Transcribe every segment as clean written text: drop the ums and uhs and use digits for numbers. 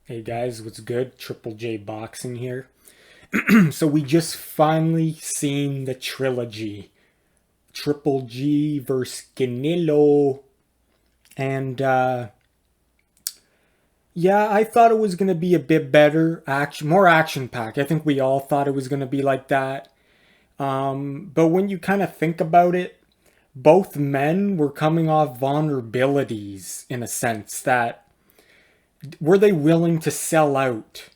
Hey guys, what's good? Triple J Boxing here. So we just finally seen the trilogy. Triple G versus Canelo. And yeah, I thought it was gonna be a bit better, more action packed. I think we all thought it was gonna be like that. But when you kind of think about it, both men were coming off vulnerabilities in a sense that were they willing to sell out?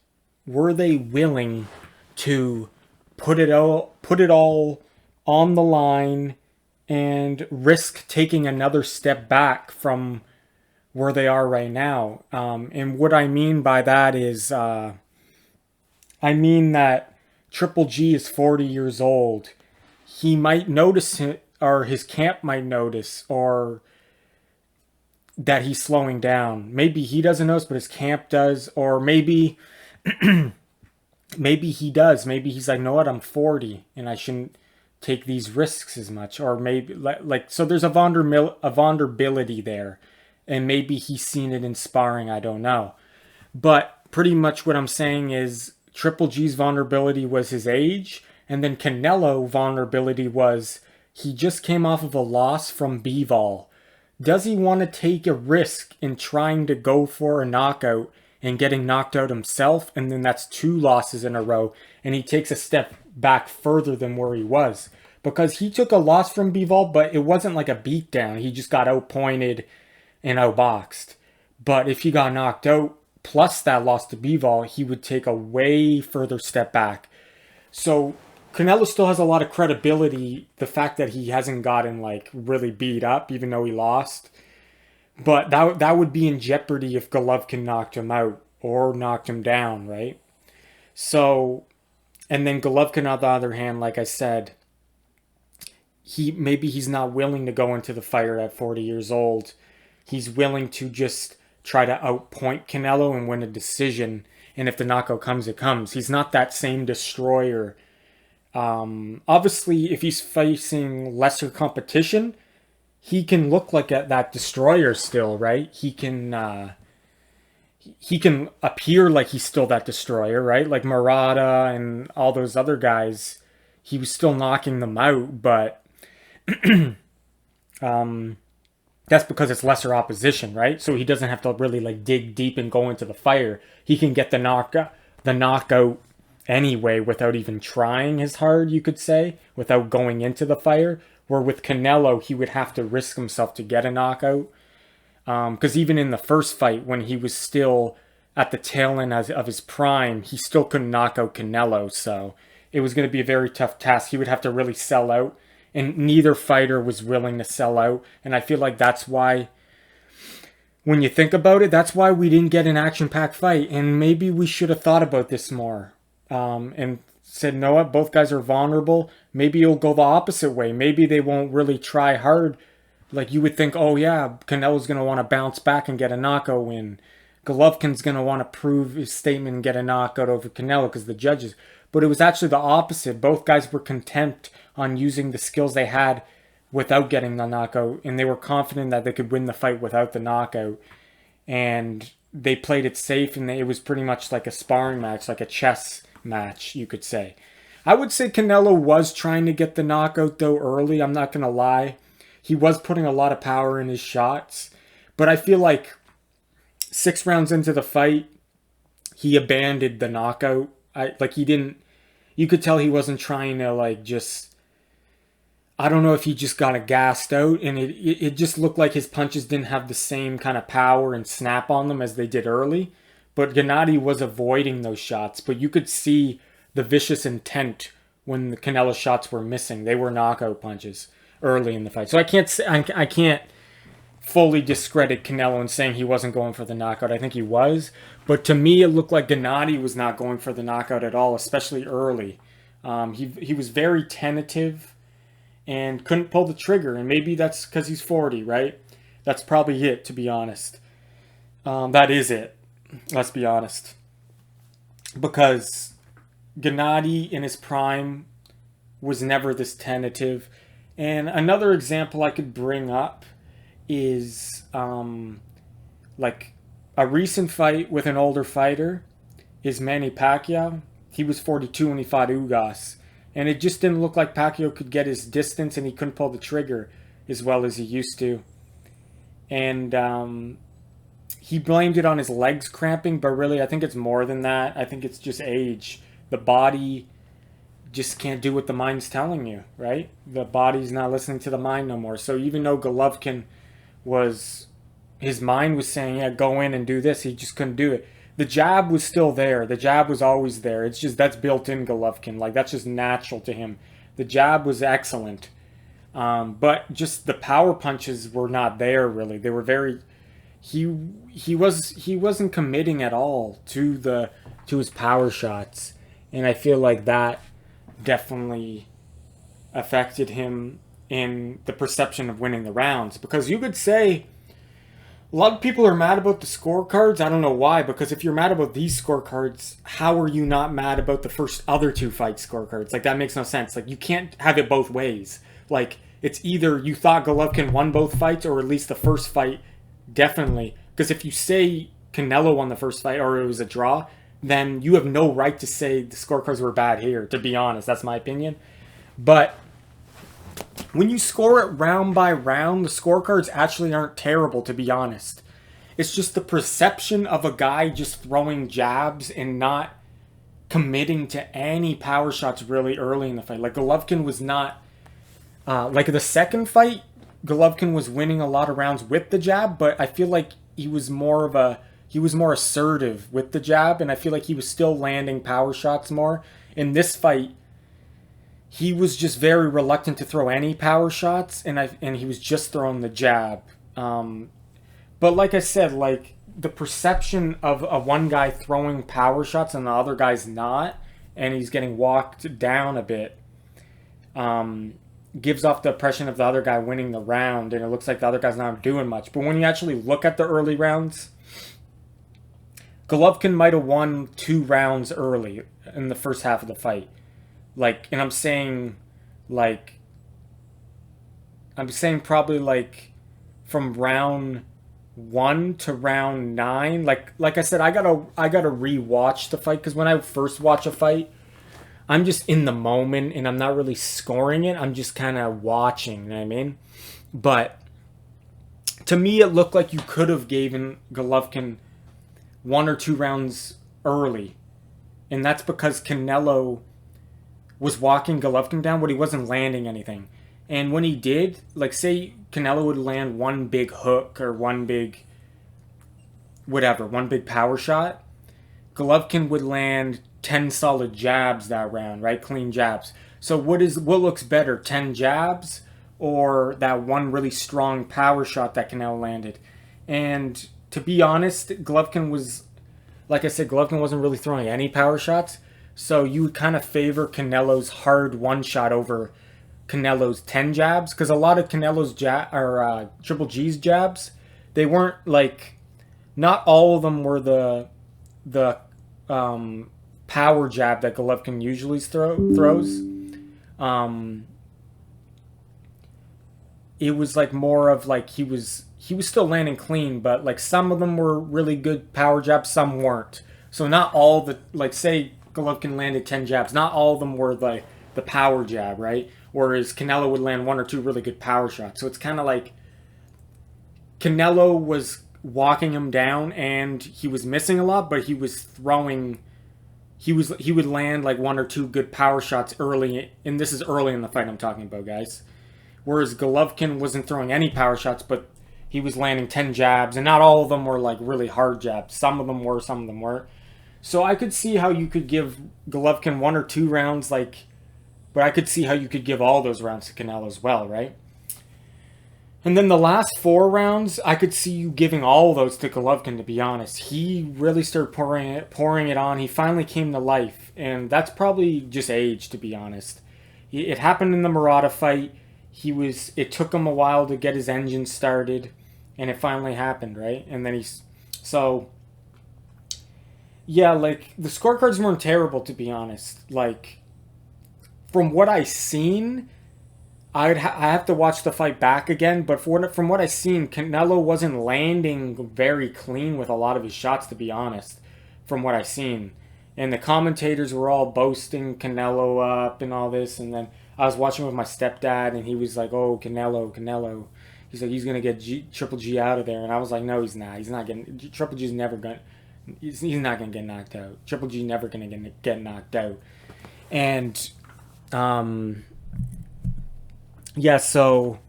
Were they willing to put it all on the line and risk taking another step back from where they are right now? And what I mean by that is, I mean that Triple G is 40 years old. He might notice it, or his camp might notice, or that he's slowing down. Maybe he doesn't notice, but his camp does, or maybe he does. Maybe he's like, know what? I'm 40 and I shouldn't take these risks as much. Or maybe like so there's a vulnerability there, and maybe he's seen it in sparring. I don't know, but pretty much what I'm saying is Triple G's vulnerability was his age, and then Canelo vulnerability was he just came off of a loss from Bivol. Does he want to take a risk in trying to go for a knockout and getting knocked out himself? And then that's two losses in a row. And he takes a step back further than where he was. Because he took a loss from Bivol, but it wasn't like a beatdown. He just got outpointed and outboxed. But if he got knocked out, plus that loss to Bivol, he would take a way further step back. So Canelo still has a lot of credibility. The fact that he hasn't gotten like really beat up, even though he lost, but that would be in jeopardy if Golovkin knocked him out or knocked him down, right? So, and then Golovkin on the other hand, like I said, he's not willing to go into the fight at 40 years old. He's willing to just try to outpoint Canelo and win a decision. And if the knockout comes, it comes. He's not that same destroyer. Obviously, if he's facing lesser competition, he can look like that destroyer still, right? He can appear like he's still that destroyer, right? Like Murata and all those other guys, he was still knocking them out, but um, that's because it's lesser opposition, right? So he doesn't have to really like dig deep and go into the fire. He can get the knockout anyway without even trying as hard, you could say, without going into the fire. Where with Canelo, he would have to risk himself to get a knockout. Because even in the first fight, when he was still at the tail end of his prime, he still couldn't knock out Canelo. So it was going to be a very tough task. He would have to really sell out. And neither fighter was willing to sell out. And I feel like that's why, when you think about it, that's why we didn't get an action-packed fight. And maybe we should have thought about this more. And said, no, what, both guys are vulnerable. Maybe it'll go the opposite way. Maybe they won't really try hard. Like you would think, oh yeah, Canelo's going to want to bounce back and get a knockout win. Golovkin's going to want to prove his statement and get a knockout over Canelo because the judges. But it was actually the opposite. Both guys were content on using the skills they had without getting the knockout. And they were confident that they could win the fight without the knockout. And they played it safe, and it was pretty much like a sparring match, like a chess match, you could say. I would say Canelo was trying to get the knockout though early. I'm not going to lie. He was putting a lot of power in his shots. But I feel like 6 rounds into the fight, he abandoned the knockout. He didn't, you could tell he wasn't trying to like just, I don't know if he just got gassed out, and it just looked like his punches didn't have the same kind of power and snap on them as they did early. But Gennady was avoiding those shots. But you could see the vicious intent when the Canelo shots were missing. They were knockout punches early in the fight. So I can't fully discredit Canelo in saying he wasn't going for the knockout. I think he was. But to me, it looked like Gennady was not going for the knockout at all, especially early. He was very tentative and couldn't pull the trigger. And maybe that's because he's 40, right? That's probably it, to be honest. That is it. Let's be honest. Because Gennady in his prime was never this tentative. And another example I could bring up is like A recent fight with an older fighter is Manny Pacquiao. He was 42 when he fought Ugas. And it just didn't look like Pacquiao could get his distance, and he couldn't pull the trigger as well as he used to. And he blamed it on his legs cramping, but really I think it's more than that. I think it's just age. The body just can't do what the mind's telling you, right? The body's not listening to the mind no more. So even though Golovkin was, his mind was saying, yeah, go in and do this, he just couldn't do it. The jab was still there. The jab was always there. It's just, that's built in Golovkin. Like, that's just natural to him. The jab was excellent. But just the power punches were not there, really. They were very, he wasn't committing at all to his power shots. And I feel like that definitely affected him in the perception of winning the rounds. Because you could say, a lot of people are mad about the scorecards. I don't know why, because if you're mad about these scorecards, how are you not mad about the first other two fight scorecards? Like, that makes no sense. Like, you can't have it both ways. Like, it's either you thought Golovkin won both fights, or at least the first fight, definitely. Because if you say Canelo won the first fight, or it was a draw, then you have no right to say the scorecards were bad here, to be honest. That's my opinion. But when you score it round by round, the scorecards actually aren't terrible, to be honest. It's just the perception of a guy just throwing jabs and not committing to any power shots really early in the fight. Like, Golovkin was not... like, the second fight, Golovkin was winning a lot of rounds with the jab, but I feel like he was more assertive with the jab, and I feel like he was still landing power shots more. In this fight, he was just very reluctant to throw any power shots, and he was just throwing the jab. But like I said, like, the perception of a one guy throwing power shots and the other guy's not, and he's getting walked down a bit, gives off the impression of the other guy winning the round, and it looks like the other guy's not doing much. But when you actually look at the early rounds, Golovkin might have won 2 rounds early in the first half of the fight. Like, and I'm saying probably like from round 1 to round 9. Like I said, I gotta rewatch the fight, because when I first watch a fight, I'm just in the moment and I'm not really scoring it. I'm just kind of watching, you know what I mean? But to me, it looked like you could have given Golovkin 1 or 2 rounds early, and that's because Canelo was walking Golovkin down, but he wasn't landing anything. And when he did, like, say Canelo would land one big hook or one big power shot, Golovkin would land 10 solid jabs that round, right? Clean jabs. So what looks better, 10 jabs or that one really strong power shot that Canelo landed? And to be honest, Golovkin wasn't really throwing any power shots. So you would kind of favor Canelo's hard one shot over Canelo's 10 jabs, because a lot of Canelo's Triple G's jabs, they weren't like, not all of them were the power jab that Golovkin usually throws. It was like more of like he was still landing clean, but like some of them were really good power jabs, some weren't. So not all the, like, say Golovkin landed 10 jabs, not all of them were the power jab, right? Whereas Canelo would land 1 or 2 really good power shots. So it's kind of like Canelo was walking him down and he was missing a lot, but he was throwing, he would land like 1 or 2 good power shots early, and this is early in the fight I'm talking about, guys. Whereas Golovkin wasn't throwing any power shots, but he was landing 10 jabs, and not all of them were like really hard jabs. Some of them were, some of them weren't. So I could see how you could give Golovkin 1 or 2 rounds, like, but I could see how you could give all those rounds to Canelo as well, right? And then the last 4 rounds, I could see you giving all those to Golovkin, to be honest. He really started pouring it on. He finally came to life, and that's probably just age, to be honest. It happened in the Murata fight. It took him a while to get his engine started, and it finally happened, right? And then yeah, like, the scorecards weren't terrible, to be honest. Like, from what I seen, I have to watch the fight back again, but from what I've seen, Canelo wasn't landing very clean with a lot of his shots, to be honest. From what I've seen, and the commentators were all boasting Canelo up and all this, and then I was watching with my stepdad, and he was like, "Oh, Canelo, Canelo." He's like, "He's gonna get Triple G out of there," and I was like, "No, he's not. He's not getting Triple G's never gonna. He's not gonna get knocked out. Triple G never gonna get knocked out." And yeah, so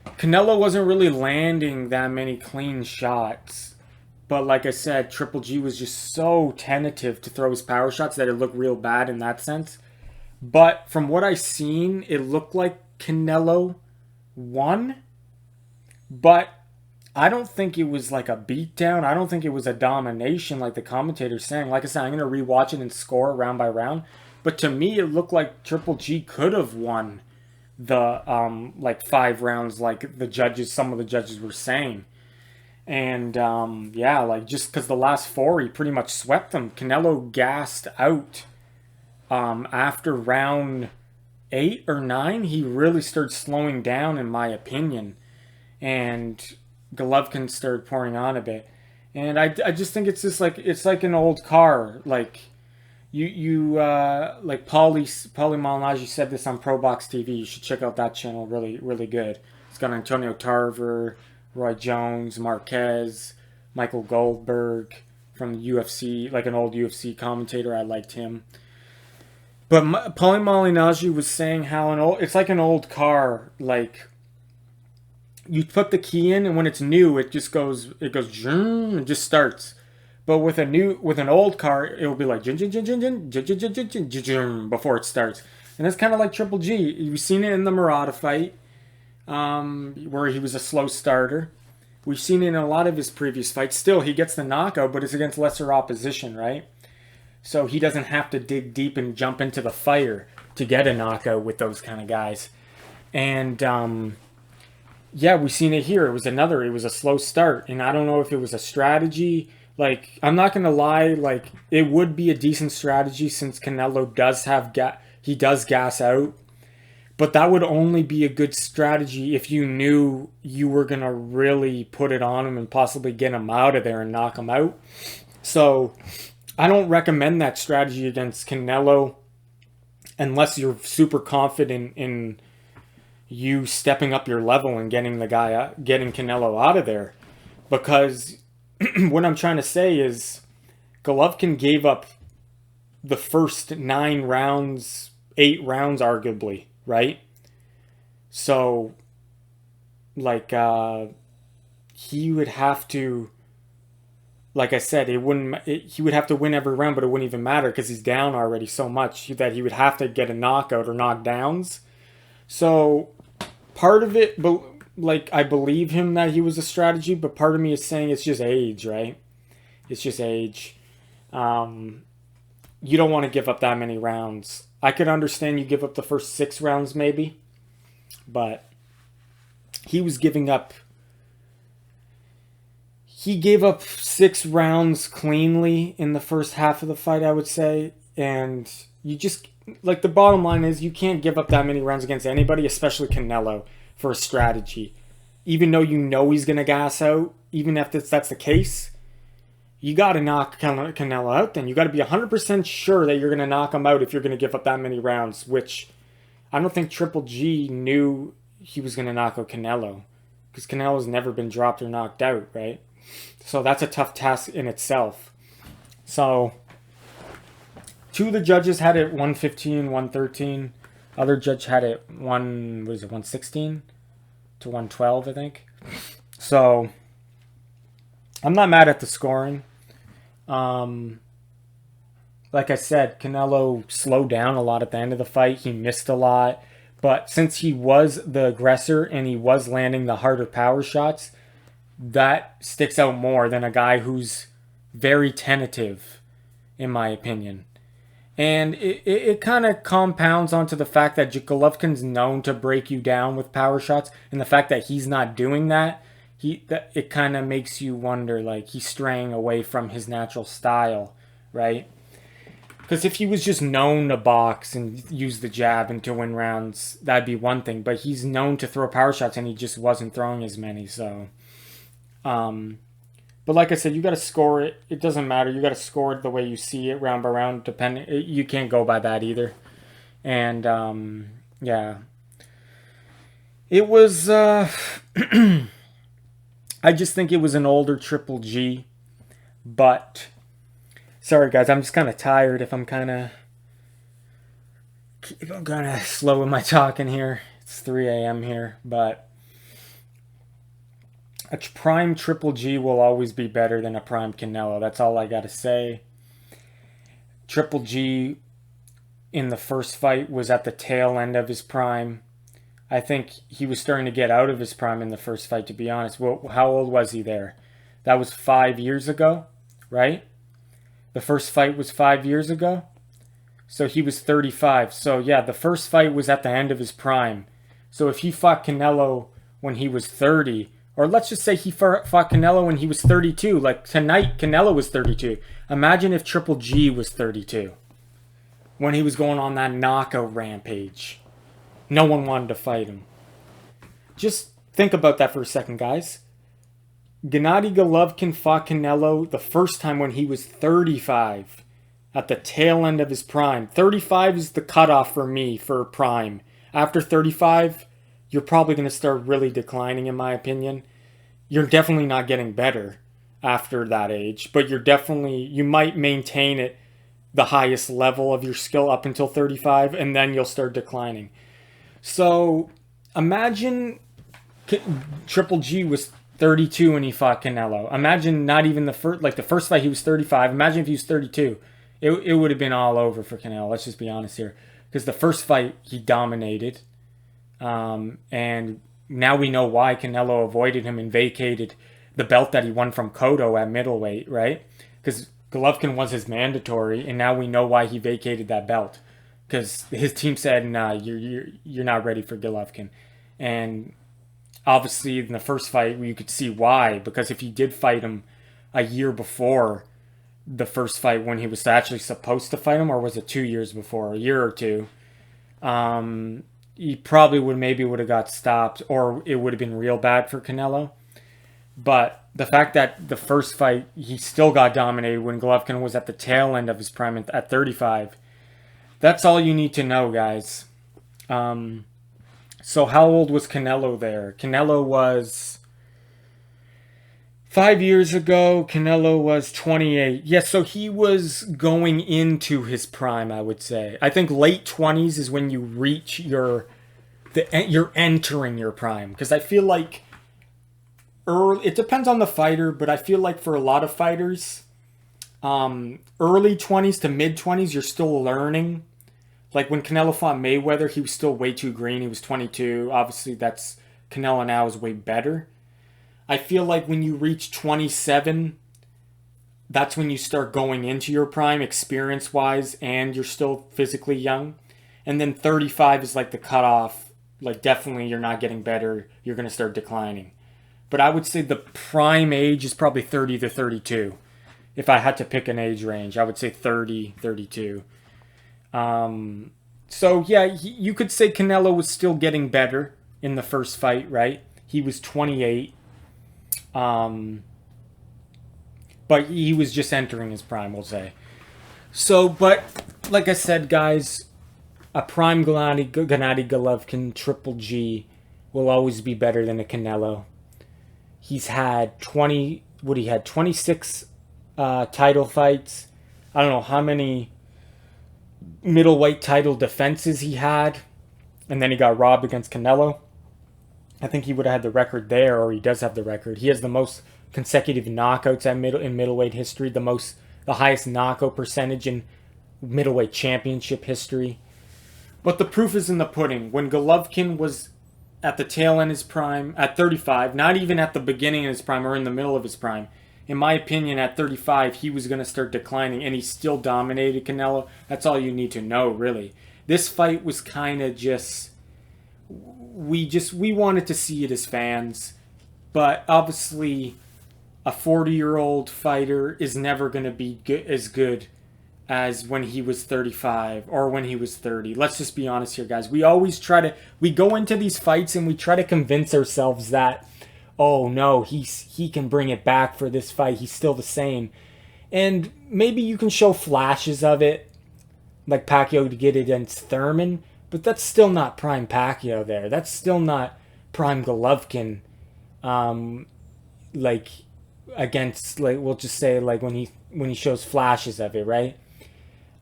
Canelo wasn't really landing that many clean shots. But like I said, Triple G was just so tentative to throw his power shots that it looked real bad in that sense. But from what I seen, it looked like Canelo won. But I don't think it was like a beatdown. I don't think it was a domination like the commentator's saying. Like I said, I'm going to rewatch it and score round by round. But to me, it looked like Triple G could have won the like 5 rounds like some of the judges were saying. And yeah, like just because the last 4 he pretty much swept them. Canelo gassed out after round 8 or 9. He really started slowing down, in my opinion, and Golovkin started pouring on a bit. And I just think it's just like it's like an old car. Like you like Paulie Malignaggi said this on Pro Box TV. You should check out that channel. Really, really good. It's got Antonio Tarver, Roy Jones, Marquez, Michael Goldberg from the UFC, like an old UFC commentator. I liked him. But Paulie Malignaggi was saying how it's like an old car. Like you put the key in, and when it's new, it goes zoom, it just starts. But with an old car, it will be like before it starts. And that's kind of like Triple G. You've seen it in the Murata fight, where he was a slow starter. We've seen it in a lot of his previous fights. Still, he gets the knockout, but it's against lesser opposition, right? So he doesn't have to dig deep and jump into the fire to get a knockout with those kind of guys. And yeah, we've seen it here. It was a slow start. And I don't know if it was a strategy. Like, I'm not going to lie, like, it would be a decent strategy since Canelo does gas out. But that would only be a good strategy if you knew you were going to really put it on him and possibly get him out of there and knock him out. So I don't recommend that strategy against Canelo unless you're super confident in you stepping up your level and getting Canelo out of there. Because what I'm trying to say is Golovkin gave up the first 9 rounds, 8 rounds arguably, right? So like he would have to, like I said, he would have to win every round, but it wouldn't even matter because he's down already so much that he would have to get a knockout or knockdowns. So part of it, but like I believe him that he was a strategy, but part of me is saying it's just age, right? It's just age. You don't want to give up that many rounds. I could understand you give up the first 6 rounds maybe, but he was giving up. He gave up 6 rounds cleanly in the first half of the fight, I would say. And you just, like, the bottom line is you can't give up that many rounds against anybody, especially Canelo, for a strategy. Even though you know he's going to gas out, even if that's the case, you got to knock Canelo out then. You got to be 100% sure that you're going to knock him out if you're going to give up that many rounds, which I don't think Triple G knew he was going to knock out Canelo, because Canelo's never been dropped or knocked out, right? So that's a tough task in itself. So 2 of the judges had it 115, 113. Other judge had it 116 to 112, I think. So I'm not mad at the scoring. Like I said, Canelo slowed down a lot at the end of the fight. He missed a lot. But since he was the aggressor and he was landing the harder power shots, that sticks out more than a guy who's very tentative, in my opinion. And it kind of compounds onto the fact that Golovkin's known to break you down with power shots, and the fact that he's not doing that, it kind of makes you wonder, like, he's straying away from his natural style, right? Because if he was just known to box and use the jab and to win rounds, that'd be one thing. But he's known to throw power shots, and he just wasn't throwing as many. So, but like I said, you got to score it. It doesn't matter. You got to score it the way you see it, round by round. Depending, you can't go by that either. And yeah, it was. I just think it was an older Triple G, but. Sorry guys, I'm just kind of tired if I'm kind of slow in my talking here. It's 3 a.m. here, but a prime Triple G will always be better than a prime Canelo. That's all I got to say. Triple G in the first fight was at the tail end of his prime. I think he was starting to get out of his prime in the first fight, to be honest. Well, how old was he there? That was 5 years ago, right? The first fight was 5 years ago. So he was 35. So yeah, the first fight was at the end of his prime. So if he fought Canelo when he was 30, or let's just say he fought Canelo when he was 32, like tonight Canelo was 32. Imagine if Triple G was 32. When he was going on that knockout rampage. No one wanted to fight him. Just think about that for a second, guys. Gennady Golovkin fought Canelo the first time when he was 35, at the tail end of his prime. 35 is the cutoff for me for prime. After 35, you're probably going to start really declining, in my opinion. You're definitely not getting better after that age, but you might maintain it the highest level of your skill up until 35, and then you'll start declining. So imagine Triple G was 32 when he fought Canelo. Imagine not even the first fight he was 35. Imagine if he was 32. It would have been all over for Canelo. Let's just be honest here. Because the first fight he dominated. And now we know why Canelo avoided him and vacated the belt that he won from Cotto at middleweight, right? Because Golovkin was his mandatory, and now we know why he vacated that belt. Because his team said, nah, you're not ready for Golovkin. And obviously, in the first fight, you could see why. Because if he did fight him a year before the first fight when he was actually supposed to fight him, or was it 2 years before, a year or two, he probably would have got stopped, or it would have been real bad for Canelo. But the fact that the first fight, he still got dominated when Golovkin was at the tail end of his prime at 35. That's all you need to know, guys. So how old was Canelo there? Canelo was 5 years ago. Canelo was 28. Yes, so he was going into his prime, I would say. I think late 20s is when you reach you're entering your prime. Because I feel like it depends on the fighter, but I feel like for a lot of fighters, early 20s to mid 20s, you're still learning. Like when Canelo fought Mayweather, he was still way too green. He was 22. Obviously, Canelo now is way better. I feel like when you reach 27, that's when you start going into your prime experience-wise, and you're still physically young. And then 35 is like the cutoff. Like definitely you're not getting better. You're going to start declining. But I would say the prime age is probably 30 to 32. If I had to pick an age range, I would say 30, 32. So yeah, you could say Canelo was still getting better in the first fight, right? He was 28. But he was just entering his prime, we'll say. So, but like I said, guys, a prime Gennady Golovkin Triple G will always be better than a Canelo. He's had 26 title fights. I don't know how many middleweight title defenses he had, and then he got robbed against Canelo. I think he would have had the record there, or he does have the record. He has the most consecutive knockouts in middleweight history, the highest knockout percentage in middleweight championship history. But the proof is in the pudding. When Golovkin was at the tail end of his prime, at 35, not even at the beginning of his prime or in the middle of his prime, in my opinion, at 35, he was going to start declining, and he still dominated Canelo. That's all you need to know, really. This fight was kind of just... We wanted to see it as fans, but obviously a 40-year-old fighter is never going to be as good as when he was 35 or when he was 30. Let's just be honest here, guys. We always we go into these fights and we try to convince ourselves that, oh no, he can bring it back for this fight. He's still the same. And maybe you can show flashes of it, like Pacquiao to get it against Thurman, but that's still not prime Pacquiao there. That's still not prime Golovkin, like against, like, we'll just say, like when he shows flashes of it, right?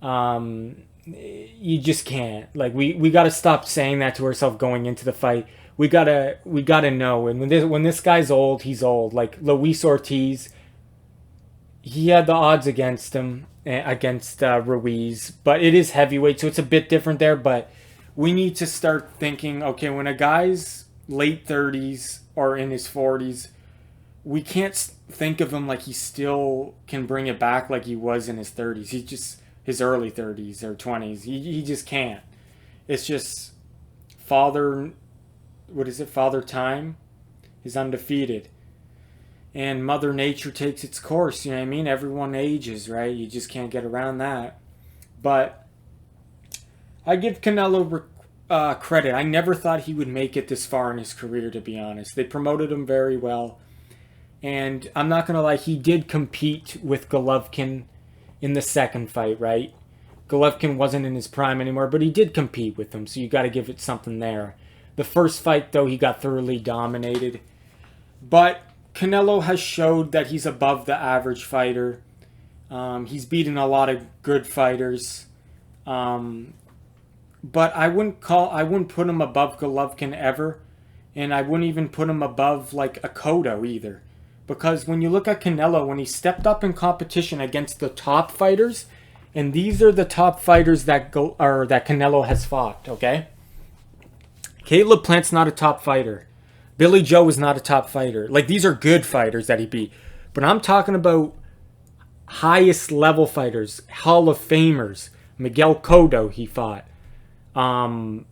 You just can't. Like, we got to stop saying that to ourselves going into the fight. We gotta know. And when this guy's old, he's old. Like Luis Ortiz, he had the odds against him, against Ruiz, but it is heavyweight, so it's a bit different there. But we need to start thinking, okay, when a guy's late 30s or in his 40s, we can't think of him like he still can bring it back like he was in his 30s. He just, his early 30s or 20s. He just can't. It's just Father Time is undefeated. And Mother Nature takes its course, you know what I mean? Everyone ages, right? You just can't get around that. But I give Canelo credit. I never thought he would make it this far in his career, to be honest. They promoted him very well. And I'm not going to lie, he did compete with Golovkin in the second fight, right? Golovkin wasn't in his prime anymore, but he did compete with him, so you got to give it something there. The first fight, though, he got thoroughly dominated. But Canelo has showed that he's above the average fighter. He's beaten a lot of good fighters. But I wouldn't put him above Golovkin ever. And I wouldn't even put him above like a Cotto either. Because when you look at Canelo, when he stepped up in competition against the top fighters, and these are the top fighters that Canelo has fought, okay? Caleb Plant's not a top fighter. Billy Joe is not a top fighter. Like, these are good fighters that he beat. But I'm talking about highest level fighters, Hall of Famers. Miguel Cotto, he fought. Gennady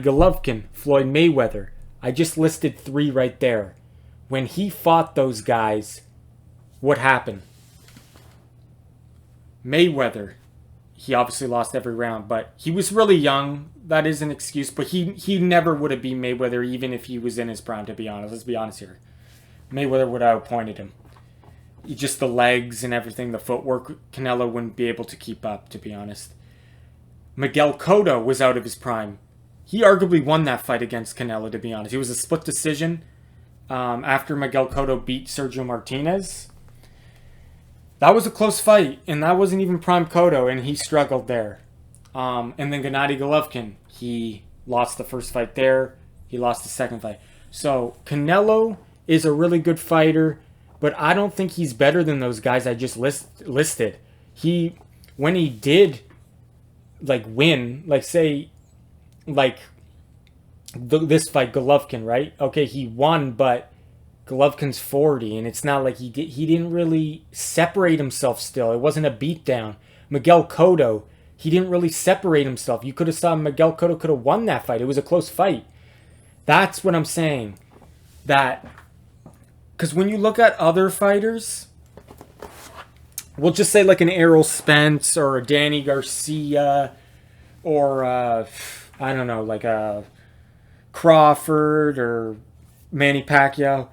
Golovkin, Floyd Mayweather. I just listed 3 right there. When he fought those guys, what happened? Mayweather, he obviously lost every round, but he was really young. That is an excuse, but he never would have beat Mayweather even if he was in his prime, to be honest. Let's be honest here. Mayweather would have outpointed him. Just the legs and everything, the footwork, Canelo wouldn't be able to keep up, to be honest. Miguel Cotto was out of his prime. He arguably won that fight against Canelo, to be honest. It was a split decision after Miguel Cotto beat Sergio Martinez. That was a close fight, and that wasn't even prime Cotto, and he struggled there. And then Gennady Golovkin, he lost the first fight there. He lost the second fight. So Canelo is a really good fighter, but I don't think he's better than those guys I just listed. When he did like win, like say, like this fight, Golovkin, right? Okay, he won, but Golovkin's 40, and it's not like he didn't really separate himself still. It wasn't a beatdown. Miguel Cotto, he didn't really separate himself. You could have saw Miguel Cotto could have won that fight. It was a close fight. That's what I'm saying. That, because when you look at other fighters, we'll just say like an Errol Spence or a Danny Garcia or I don't know, like a Crawford or Manny Pacquiao.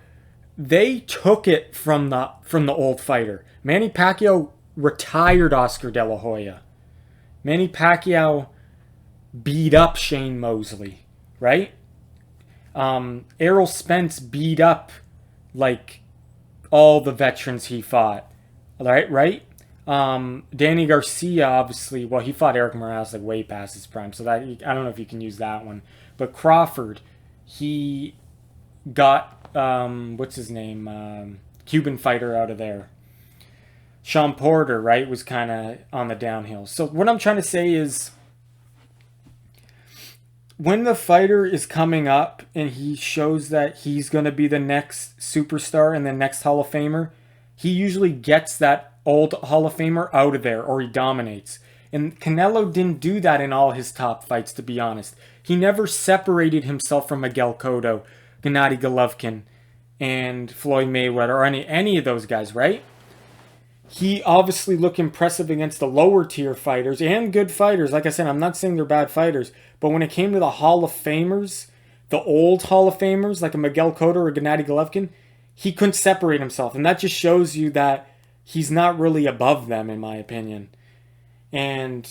They took it from the old fighter. Manny Pacquiao retired Oscar De La Hoya. Manny Pacquiao beat up Shane Mosley, right? Errol Spence beat up like all the veterans he fought, right? Danny Garcia, obviously, well, he fought Eric Morales like way past his prime, so that I don't know if you can use that one. But Crawford, he got what's his name, Cuban fighter out of there. Sean Porter, right, was kind of on the downhill. So what I'm trying to say is, when the fighter is coming up and he shows that he's going to be the next superstar and the next Hall of Famer, he usually gets that old Hall of Famer out of there, or he dominates. And Canelo didn't do that in all his top fights, to be honest. He never separated himself from Miguel Cotto, Gennady Golovkin, and Floyd Mayweather, or any of those guys, right? he obviously looked impressive against the lower tier fighters and good fighters. Like I said, I'm not saying they're bad fighters, but when it came to the Hall of Famers, the old Hall of Famers like a Miguel Cotto or Gennady Golovkin, he couldn't separate himself, and that just shows you that he's not really above them, in my opinion. And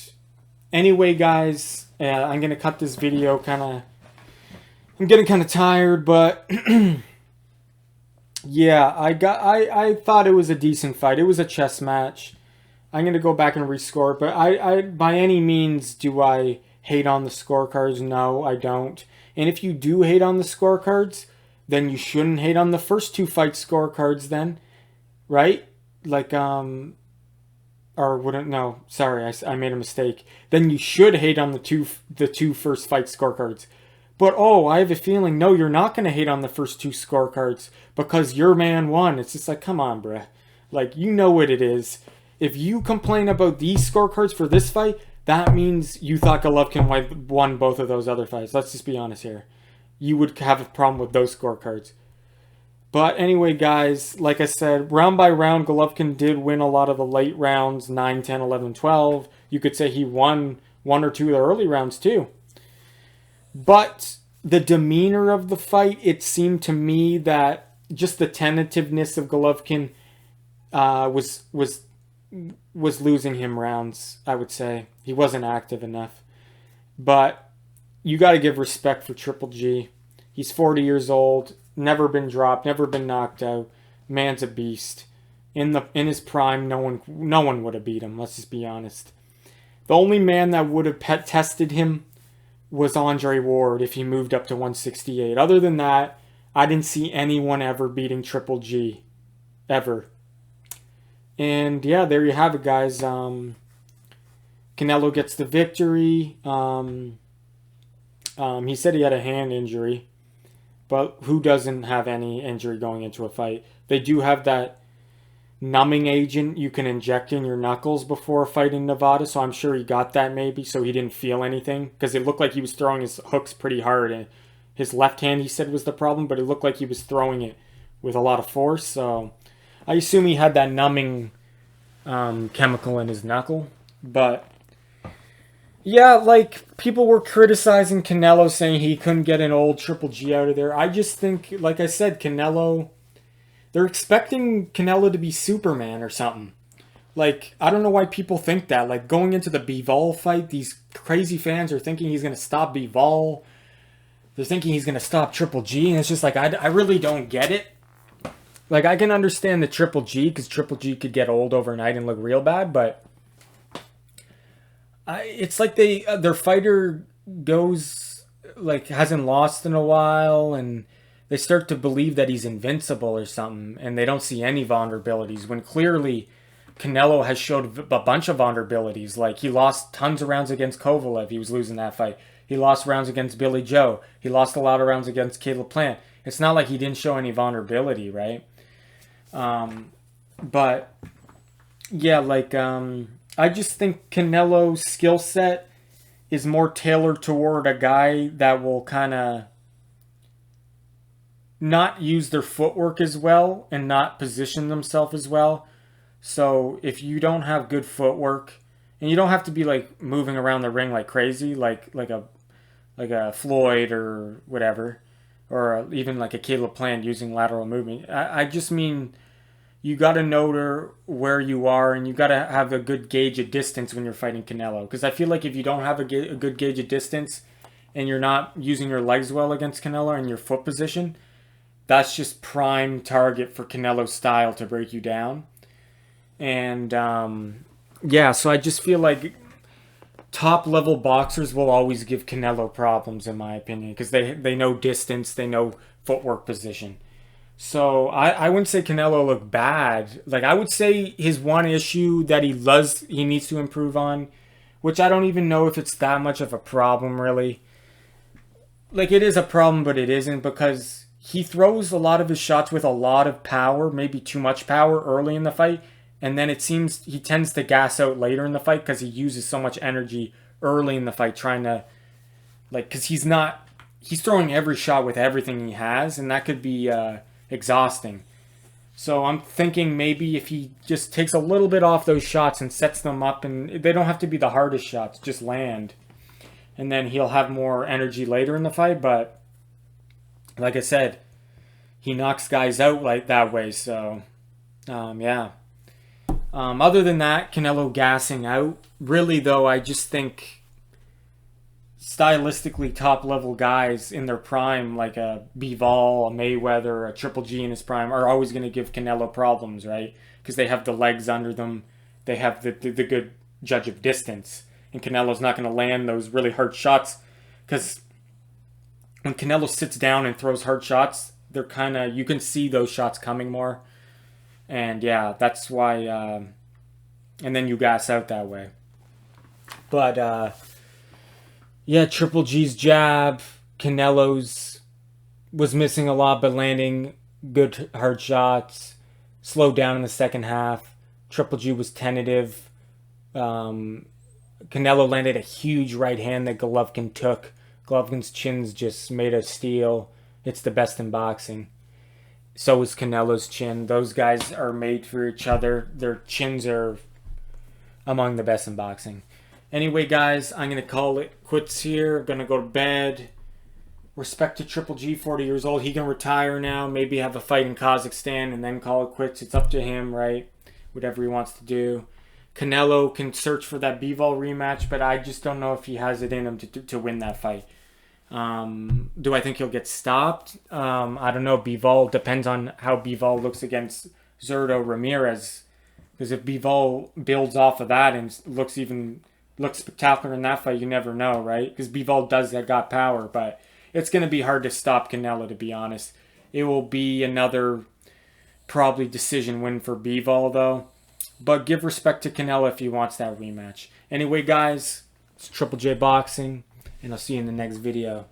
anyway, guys, I'm gonna cut this video. I'm getting kind of tired, but yeah, I thought it was a decent fight. It was a chess match. I'm gonna go back and rescore it, but I by any means do I hate on the scorecards? No, I don't. And if you do hate on the scorecards, then you shouldn't hate on the first two fight scorecards then, right? Like or wouldn't, no, sorry, I made a mistake. Then you should hate on the two first fight scorecards. But oh, I have a feeling, no, you're not going to hate on the first two scorecards because your man won. It's just like, come on, bruh. Like, you know what it is. If you complain about these scorecards for this fight, that means you thought Golovkin won both of those other fights. Let's just be honest here. You would have a problem with those scorecards. But anyway, guys, like I said, round by round, Golovkin did win a lot of the late rounds, 9, 10, 11, 12. You could say he won one or two of the early rounds too. But the demeanor of the fight, it seemed to me that just the tentativeness of Golovkin was losing him rounds, I would say. He wasn't active enough. But you got to give respect for Triple G. He's 40 years old. Never been dropped, never been knocked out. Man's a beast. In his prime, no one would have beat him. Let's just be honest. The only man that would have tested him was Andre Ward if he moved up to 168. Other than that, I didn't see anyone ever beating Triple G, ever. And yeah, there you have it, guys. Canelo gets the victory. He said he had a hand injury. But who doesn't have any injury going into a fight? They do have that numbing agent you can inject in your knuckles before a fight in Nevada, so I'm sure he got that maybe, so he didn't feel anything. Because it looked like he was throwing his hooks pretty hard. And his left hand, he said, was the problem, but it looked like he was throwing it with a lot of force. So I assume he had that numbing chemical in his knuckle. But yeah, like, people were criticizing Canelo, saying he couldn't get an old Triple G out of there. I just think, like I said, Canelo, they're expecting Canelo to be Superman or something. Like, I don't know why people think that. Like, going into the Bivol fight, these crazy fans are thinking he's going to stop Bivol. They're thinking he's going to stop Triple G, and it's just like, I really don't get it. Like, I can understand the Triple G, because Triple G could get old overnight and look real bad, but it's like their fighter goes, like, hasn't lost in a while, and they start to believe that he's invincible or something, and they don't see any vulnerabilities, when clearly Canelo has showed a bunch of vulnerabilities. Like, he lost tons of rounds against Kovalev. He was losing that fight. He lost rounds against Billy Joe. He lost a lot of rounds against Caleb Plant. It's not like he didn't show any vulnerability, right? But yeah, like, I just think Canelo's skill set is more tailored toward a guy that will kind of not use their footwork as well and not position themselves as well. So if you don't have good footwork, and you don't have to be like moving around the ring like crazy, like a Floyd or whatever, or even like a Caleb Plant using lateral movement. I just mean, you got to know where you are, and you got to have a good gauge of distance when you're fighting Canelo. Because I feel like if you don't have a good gauge of distance, and you're not using your legs well against Canelo and your foot position, that's just prime target for Canelo's style to break you down. And yeah, so I just feel like top level boxers will always give Canelo problems, in my opinion, because they know distance, they know footwork position. So I wouldn't say Canelo looked bad. Like, I would say his one issue that he needs to improve on, which I don't even know if it's that much of a problem, really. Like, it is a problem, but it isn't, because he throws a lot of his shots with a lot of power, maybe too much power early in the fight, and then it seems he tends to gas out later in the fight because he uses so much energy early in the fight trying to, like, because he's throwing every shot with everything he has, and that could be exhausting. So I'm thinking maybe if he just takes a little bit off those shots and sets them up, and they don't have to be the hardest shots, just land. And then he'll have more energy later in the fight. But like I said, he knocks guys out like that way. So, yeah. Other than that, Canelo gassing out. Really, though, I just think stylistically top-level guys in their prime, like a Bivol, a Mayweather, a Triple G in his prime, are always going to give Canelo problems, right? Because they have the legs under them. They have the good judge of distance. And Canelo's not going to land those really hard shots. Because when Canelo sits down and throws hard shots, they're kind of, you can see those shots coming more. And yeah, that's why, and then you gas out that way. But, yeah, Triple G's jab, Canelo's was missing a lot, but landing good hard shots. Slowed down in the second half. Triple G was tentative. Canelo landed a huge right hand that Golovkin took. Golovkin's chin's just made of steel. It's the best in boxing. So is Canelo's chin. Those guys are made for each other. Their chins are among the best in boxing. Anyway, guys, I'm going to call it quits here. I'm going to go to bed. Respect to Triple G, 40 years old. He can retire now. Maybe have a fight in Kazakhstan and then call it quits. It's up to him, right? Whatever he wants to do. Canelo can search for that Bivol rematch, but I just don't know if he has it in him to win that fight. Do I think he'll get stopped? I don't know. Bivol depends on how Bivol looks against Zurdo Ramirez. Because if Bivol builds off of that and looks spectacular in that fight, you never know, right? Because Bivol does that, got power, but it's going to be hard to stop Canelo, to be honest. It will be another probably decision win for Bivol, though. But give respect to Canelo if he wants that rematch. Anyway, guys, it's Triple J Boxing, and I'll see you in the next video.